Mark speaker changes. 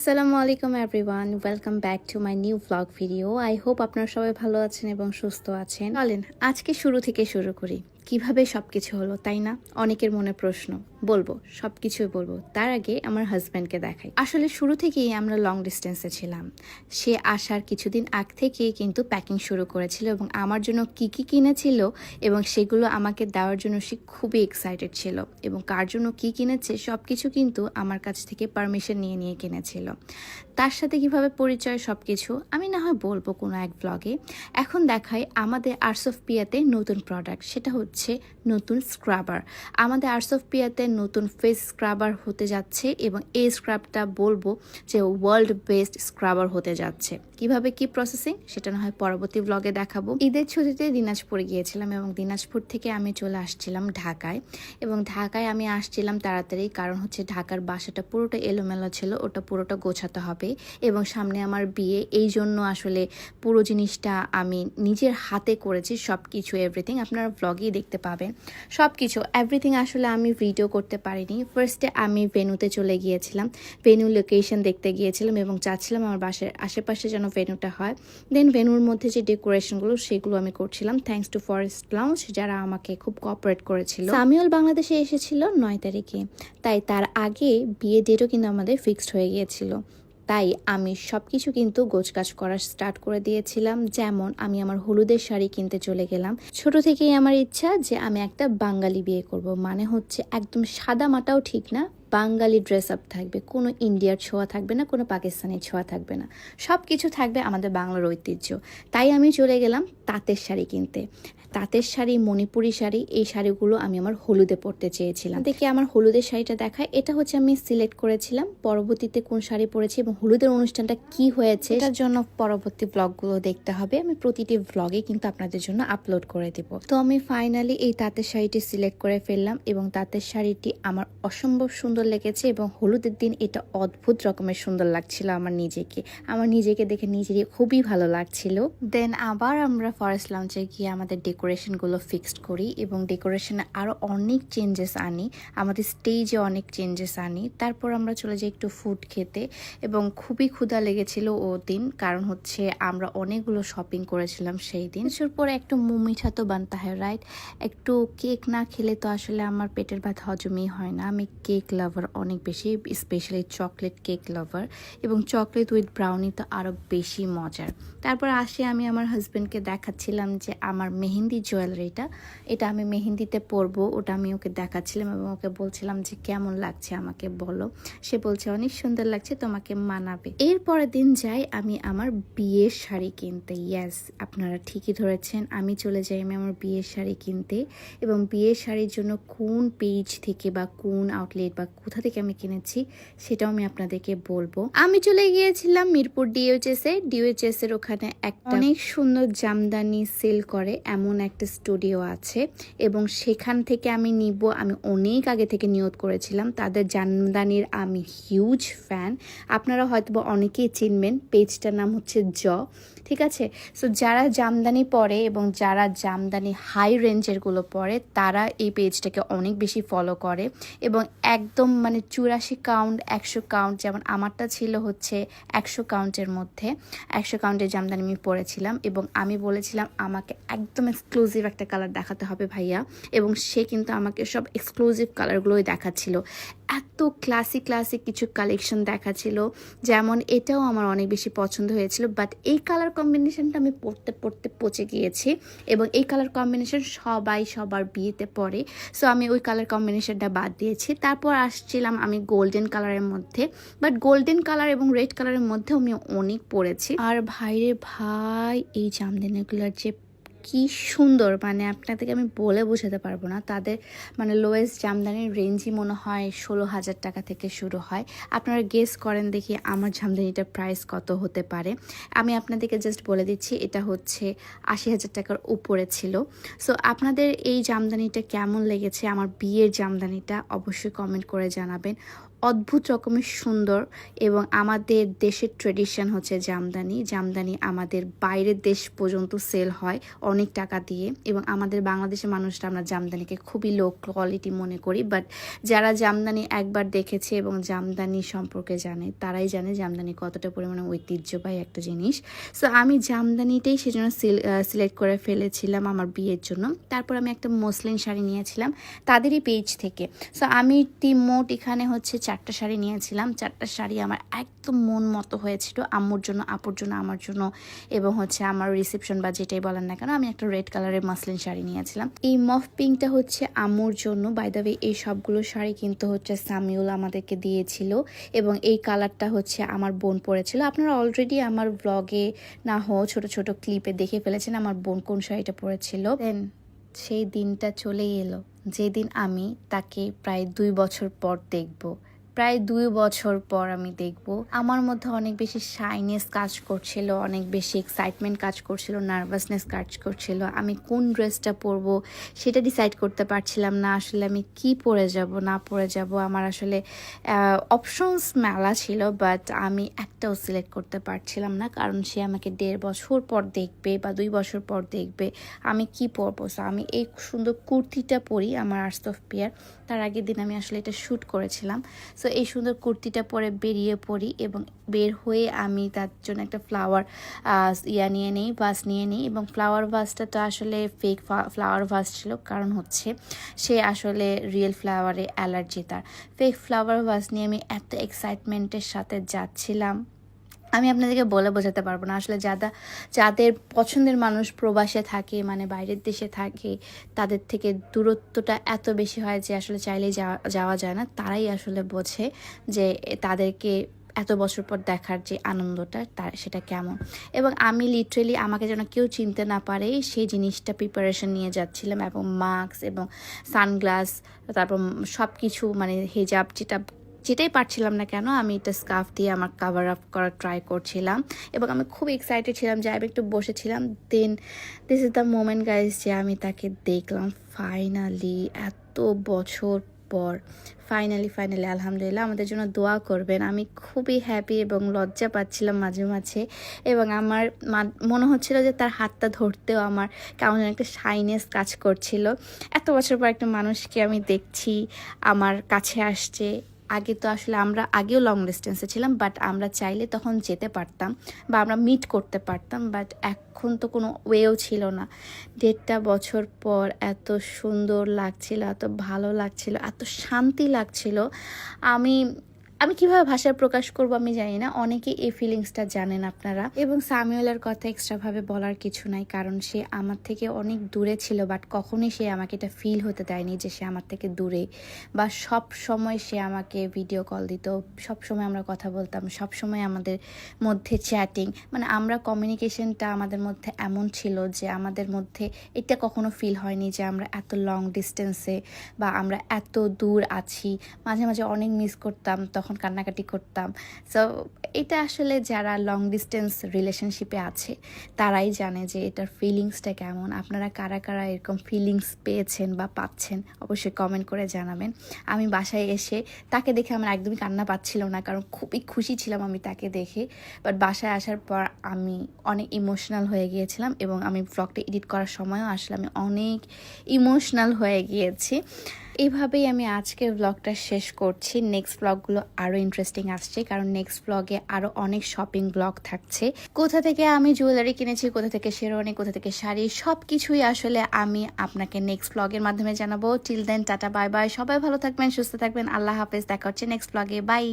Speaker 1: আসসালামু আলাইকুম everyone, welcome back to my new blog video. I hope আপনারা সবাই ভালো আছেন এবং সুস্থ আছেন। চলেন আজকে শুরু থেকে শুরু করি। কিভাবে সবকিছু হলো, তাই না? অনেকের মনে প্রশ্ন। বলবো, সবকিছুই বলবো। তার আগে আমার হাজব্যান্ডকে দেখাই। আসলে শুরু থেকেই আমরা লং ডিস্টেন্সে ছিলাম। সে আসার কিছুদিন আগ থেকেই কিন্তু প্যাকিং শুরু করেছিল এবং আমার জন্য কি কি কিনেছিল এবং সেগুলো আমাকে দেওয়ার জন্য সে খুবই এক্সাইটেড ছিল। এবং কার জন্য কি কিনেছে সব কিছু কিন্তু আমার কাছ থেকে পারমিশন নিয়ে নিয়ে কিনেছিল। তার সাথে কিভাবে পরিচয় সব কিছু আমি না হয় বলবো কোনো এক ব্লগে। এখন দেখাই আমাদের আর্টস অফ পিয়াতে নতুন প্রোডাক্ট, সেটা হচ্ছে নতুন স্ক্রাবার। আমাদের আর্টস অফ পিয়াতে নতুন ফেস স্ক্রাবার হতে যাচ্ছে এবং এই স্ক্রাবটা বলবো যে ওয়ার্ল্ড বেস্ট স্ক্রাবার হতে যাচ্ছে। কিভাবে কি প্রসেসিং সেটা না হয় পরবর্তী ব্লগে দেখাবো। ঈদের ছুটিতে দিনাজপুরে গিয়েছিলাম এবং দিনাজপুর থেকে আমি চলে আসছিলাম ঢাকায়। এবং ঢাকায় আমি আসছিলাম তাড়াতাড়ি, কারণ হচ্ছে ঢাকার বাসাটা পুরোটা এলোমেলো ছিল, ওটা পুরোটা গোছাতে হবে এবং সামনে আমার বিয়ে। এই জন্য আসলে পুরো জিনিসটা আমি নিজের হাতে করেছি, সব কিছু এভরিথিং আপনারা ব্লগেই দেখতে পাবেন। সব কিছু এভরিথিং আসলে আমি ভিডিও করতে পারিনি। ফার্স্টে আমি ভেন্যুতে চলে গিয়েছিলাম, ভেন্যু লোকেশন দেখতে গিয়েছিলাম এবং চাচ্ছিলাম আমার বাসার আশেপাশে যেন ভেন্যুটা হয়। দেন ভেন্যুর মধ্যে যে ডেকোরেশনগুলো সেগুলো আমি করছিলাম, থ্যাঙ্কস টু ফরেস্ট লাউঞ্জ যারা আমাকে খুব কোঅপারেট করেছিল। সামিউল বাংলাদেশে এসেছিল 9 তারিখে, তাই তার আগে বিয়ে ডেটও কিন্তু আমাদের ফিক্সড হয়ে গিয়েছিল। তাই আমি সব কিছু কিন্তু গোছগাছ করা স্টার্ট করে দিয়েছিলাম। যেমন আমি আমার হলুদের শাড়ি কিনতে চলে গেলাম। ছোট থেকেই আমার ইচ্ছা যে আমি একটা বাঙালি বিয়ে করব, মানে হচ্ছে একদম সাদা মাটাও ঠিক না, বাঙালি ড্রেস আপ থাকবে, কোনো ইন্ডিয়ার ছোঁয়া থাকবে না, কোনো পাকিস্তানি ছোঁয়া থাকবে না, সব কিছু থাকবে আমাদের বাংলার ঐতিহ্য। তাই আমি চলে গেলাম তাঁতের শাড়ি কিনতে। তাঁতের শাড়ি, মণিপুরি শাড়ি, এই শাড়িগুলো আমি আমার হলুদে পরতে চেয়েছিলাম। দেখে আমার হলুদের শাড়িটা দেখায়, এটা হচ্ছে আমি সিলেক্ট করেছিলাম। পরবর্তীতে কোন শাড়ি পরেছি এবং হলুদের অনুষ্ঠানটা কি হয়েছে এটার জন্য পরবর্তী ব্লগগুলো দেখতে হবে। আমি প্রতিটি ব্লগে কিন্তু আপনাদের জন্য আপলোড করে দেব। তো আমি ফাইনালি এই তাঁতের শাড়িটি সিলেক্ট করে ফেললাম এবং তাঁতের শাড়িটি আমার অসম্ভব সুন্দর লেগেছে এবং হলুদের দিন এটা অদ্ভুত রকমের সুন্দর লাগছিল আমার নিজেকে দেখে নিজেরই খুবই ভালো লাগছিল। দেন আবার আমরা ফরেস্ট লঞ্চে গিয়ে আমাদের ডেকোরেশনগুলো ফিক্সড করি এবং ডেকোরেশনে আরও অনেক চেঞ্জেস আনি, আমাদের স্টেজে অনেক চেঞ্জেস আনি। তারপর আমরা চলে যাই একটু ফুড খেতে এবং খুবই ক্ষুধা লেগেছিল ও দিন, কারণ হচ্ছে আমরা অনেকগুলো শপিং করেছিলাম সেই দিন। কিছুর পরে একটু মুখ মিঠা তো বানতে হয়, রাইট? একটু কেক না খেলে তো আসলে আমার পেটের ভাত হজমই হয় না। আমি কেক লাভার অনেক বেশি, স্পেশালি চকলেট কেক লাভার, এবং চকলেট উইথ ব্রাউনি তো আরও বেশি মজার। তারপর আসে আমি আমার হাজব্যান্ডকে দেখাচ্ছিলাম যে আমার মেহেন্দি জুয়েলারিটা, এটা আমি মেহেন্দিতে পরবো, ওটা আমি ওকে দেখাচ্ছিলাম এবং ওকে বলছিলাম যে কেমন লাগছে আমাকে বলো। সে বলছে অনেক সুন্দর লাগছে, তোমাকে মানাবে। এর পরের দিন যাই আমি আমার বিয়ের শাড়ি কিনতে। ইয়েস, আপনারা ঠিকই ধরেছেন, আমি চলে যাই আমার বিয়ের শাড়ি কিনতে। এবং বিয়ের শাড়ির জন্য কোন পেজ থেকে বা কোন আউটলেট বা কোথা থেকে আমি কিনেছি সেটাও আমি আপনাদেরকে বলবো। আমি চলে গিয়েছিলাম মিরপুর ডিওএইচএস এর ওখানে একটা অনেক সুন্দর জামদানি সেল করে এমন একটা স্টুডিও আছে এবং সেখান থেকে আমি নিব। আমি অনেক আগে থেকে নিয়ত করেছিলাম, তাদের জামদানির আমি হিউজ ফ্যান। আপনারা হয়তো অনেকেই চিনবেন, পেজটার নাম হচ্ছে ঠিক আছে। সো যারা জামদানি পরে এবং যারা জামদানি হাই রেঞ্জেরগুলো পরে তারা এই পেজটাকে অনেক বেশি ফলো করে এবং একদম মানে 84 কাউন্ট 100 কাউন্ট, যেমন আমারটা ছিল হচ্ছে 100 কাউন্টের মধ্যে, 100 কাউন্টের জামদানি আমি পরেছিলাম এবং আমি বলেছিলাম আমাকে একদম এক্সক্লুসিভ একটা কালার দেখাতে হবে ভাইয়া, এবং সে কিন্তু আমাকে সব এক্সক্লুসিভ কালারগুলোই দেখাচ্ছিল। এত ক্লাসিক কিছু কালেকশন দেখাচ্ছিল, যেমন এটাও আমার অনেক বেশি পছন্দ হয়েছিল, বাট এই কালার কম্বিনেশনটা আমি পরতে পচে গিয়েছি এবং এই কালার কম্বিনেশন সবার বিয়েতে পরে, সো আমি ওই কালার কম্বিনেশনটা বাদ দিয়েছি। তারপর আসছিলাম আমি গোল্ডেন কালারের মধ্যে, বাট গোল্ডেন কালার এবং রেড কালারের মধ্যে আমি অনেক পরেছি। আর ভাইরে ভাই, এই জামদানিগুলোর যে কি সুন্দর, মানে আপনাদেরকে আমি বলে বোঝাতে পারবো না। তাদের মানে লোয়েস্ট জামদানির রেঞ্জই মনে হয় 16,000 টাকা থেকে শুরু হয়। আপনারা গেস করেন দেখি আমার জামদানিটার প্রাইস কত হতে পারে। আমি আপনাদেরকে জাস্ট বলে দিচ্ছি, এটা হচ্ছে 80,000 টাকার উপরে ছিল। সো আপনাদের এই জামদানিটা কেমন লেগেছে, আমার বিয়ের জামদানিটা অবশ্যই কমেন্ট করে জানাবেন। অদ্ভুত রকমের সুন্দর। এবং আমাদের দেশের ট্রেডিশন হচ্ছে জামদানি। জামদানি আমাদের বাইরের দেশ পর্যন্ত সেল হয় অনেক টাকা দিয়ে, এবং আমাদের বাংলাদেশের মানুষরা আমরা জামদানিকে খুবই লো কোয়ালিটি মনে করি। বাট যারা জামদানি একবার দেখেছে এবং জামদানি সম্পর্কে জানে, তারাই জানে জামদানি কতটা পরিমাণে ঐতিহ্যবাহী একটা জিনিস। সো আমি জামদানিটাই সেজন্য সিলেক্ট করে ফেলেছিলাম আমার বিয়ের জন্য। তারপর আমি একটা মসলিন শাড়ি নিয়েছিলাম তাদেরই পেজ থেকে। সো আমি মোট এখানে হচ্ছে 4টা শাড়ি নিয়েছিলাম। 4টা শাড়ি আমার একদম মন মতো হয়েছিল, আম্মুর জন্য, আপুর জন্য, আমার জন্য, এবং হচ্ছে আমার রিসেপশন বা যেটাই বলেন না কেন। আমি একটা রেড কালারের মসলিন শাড়ি নিয়েছিলাম। এই মফ পিঙ্কটা হচ্ছে আম্মুর জন্য। বাই দ্য ওয়ে এই সবগুলো শাড়ি কিন্তু হচ্ছে সামিউল আমাদেরকে দিয়েছিল, এবং এই কালারটা হচ্ছে আমার বোন পরেছিল। আপনারা অলরেডি আমার ব্লগে না হোক ছোট ছোট ক্লিপে দেখে ফেলেছেন আমার বোন কোন শাড়িটা পরেছিল। দেন সেই দিনটা চলেই এলো যেদিন আমি তাকে প্রায় 2 বছর পর দেখব। প্রায় 2 বছর পর আমি দেখব। আমার মধ্যে অনেক বেশি শাইনেস কাজ করছিল, অনেক বেশি এক্সাইটমেন্ট কাজ করছিল, নার্ভাসনেস কাজ করছিল। আমি কোন ড্রেসটা পরবো সেটা ডিসাইড করতে পারছিলাম না। আসলে আমি কি পরে যাব না পরে যাব, আমার আসলে অপশনস মেলা ছিল, বাট আমি একটাও সিলেক্ট করতে পারছিলাম না। কারণ সে আমাকে 1.5 বছর পর দেখবে বা 2 বছর পর দেখবে, আমি কি পরবো। সো আমি এই সুন্দর কুর্তিটা পরি আমার আর্টস অফ পিয়ার। তার আগের দিন আমি আসলে এটা শ্যুট করেছিলাম। সো এই সুন্দর কুর্তিটা পরে বেরিয়ে পড়ি, এবং বের হয়ে আমি তার জন্য একটা ফ্লাওয়ার ভাস নিয়ে নিই। এবং ফ্লাওয়ার ভাসটা তো আসলে ফেক ফ্লাওয়ার ভাস ছিল, কারণ হচ্ছে সে আসলে রিয়েল ফ্লাওয়ারে অ্যালার্জি তার। ফেক ফ্লাওয়ার ভাস নিয়ে আমি এত এক্সাইটমেন্টের সাথে যাচ্ছিলাম, আমি আপনাদেরকে বলে বোঝাতে পারবো না। আসলে যাদের পছন্দের মানুষ প্রবাসে থাকে, মানে বাইরের দেশে থাকে, তাদের থেকে দূরত্বটা এত বেশি হয় যে আসলে চাইলেই যাওয়া যায় না। তারাই আসলে বোঝে যে তাদেরকে এত বছর পর দেখার যে আনন্দটা সেটা কেমন। এবং আমি লিটারেলি আমাকে যেন কেউ চিনতে না পারে সেই জিনিসটা প্রিপারেশন নিয়ে যাচ্ছিলাম, এবং মাস্ক এবং সানগ্লাস, তারপর সব কিছু, মানে হিজাব যেটাই পারছিলাম না কেন আমি এটা স্কার্ফ দিয়ে আমার কাভার আপ করার ট্রাই করছিলাম। এবং আমি খুব এক্সাইটেড ছিলাম যে আমি একটু বসেছিলাম। Then this is the moment guys, যে আমি তাকে দেখলাম ফাইনালি এত বছর পর। ফাইনালি আলহামদুলিল্লাহ, আমাদের জন্য দোয়া করবেন। আমি খুবই হ্যাপি এবং লজ্জা পাচ্ছিলাম মাঝে মাঝে, এবং আমার মনে হচ্ছিল যে তার হাতটা ধরতেও আমার কেমন যেন একটা শাইনেস কাজ করছিল। এত বছর পর একটা মানুষকে আমি দেখছি, আমার কাছে আসছে। আগে তো আসলে আমরা আগেও লং ডিস্টেন্সে ছিলাম, বাট আমরা চাইলে তখন যেতে পারতাম বা আমরা মিট করতে পারতাম, বাট এখন তো কোনো ওয়েও ছিল না। 1.5 বছর পর এত সুন্দর লাগছিল, এত ভালো লাগছিল, এত শান্তি লাগছিল। আমি কিভাবে ভাষায় প্রকাশ করব আমি জানি না। অনেকে এই ফিলিংসটা জানেন আপনারা। এবং সামিউলের কথা এক্সট্রাভাবে বলার কিছু নাই, কারণ সে আমার থেকে অনেক দূরে ছিল, বাট কখনোই সে আমাকে এটা ফিল হতে দেয়নি যে সে আমার থেকে দূরে। বা সব সময় সে আমাকে ভিডিও কল দিত, সব সময় আমরা কথা বলতাম, সব সময় আমাদের মধ্যে চ্যাটিং, মানে আমরা কমিউনিকেশনটা আমাদের মধ্যে এমন ছিল যে আমাদের মধ্যে এটা কখনো ফিল হয়নি যে আমরা এত লং ডিস্টেন্সে বা আমরা এত দূর আছি। মাঝে মাঝে অনেক মিস করতাম, তখন কান্নাকাটি করতাম। সো এটা আসলে যারা লং ডিস্টেন্স রিলেশনশিপে আছে তারাই জানে যে এটার ফিলিংসটা কেমন। আপনারা কারা কারা এরকম ফিলিংস পেয়েছেন বা পাচ্ছেন অবশ্যই কমেন্ট করে জানাবেন। আমি বাসায় এসে তাকে দেখে আমার একদমই কান্না পাচ্ছিল না, কারণ খুবই খুশি ছিলাম আমি তাকে দেখে। বাট বাসায় আসার পর আমি অনেক ইমোশনাল হয়ে গিয়েছিলাম, এবং আমি ব্লগটা এডিট করার সময়ও আসলে আমি অনেক ইমোশনাল হয়ে গিয়েছি। এইভাবেই আমি আজকের ব্লগটা শেষ করছি। নেক্সট ব্লগগুলো আরও ইন্টারেস্টিং আসছে, কারণ নেক্সট ব্লগে আরও অনেক শপিং ব্লগ থাকছে। কোথা থেকে আমি জুয়েলারি কিনেছি, কোথা থেকে শেরওয়ানি, কোথা থেকে শাড়ি, সব কিছুই আসলে আমি আপনাকে নেক্সট ব্লগের মাধ্যমে জানাবো। Till then tata bye bye, সবাই ভালো থাকবেন, সুস্থ থাকবেন, আল্লাহ হাফেজ। দেখা হচ্ছে নেক্সট ব্লগে, বাই।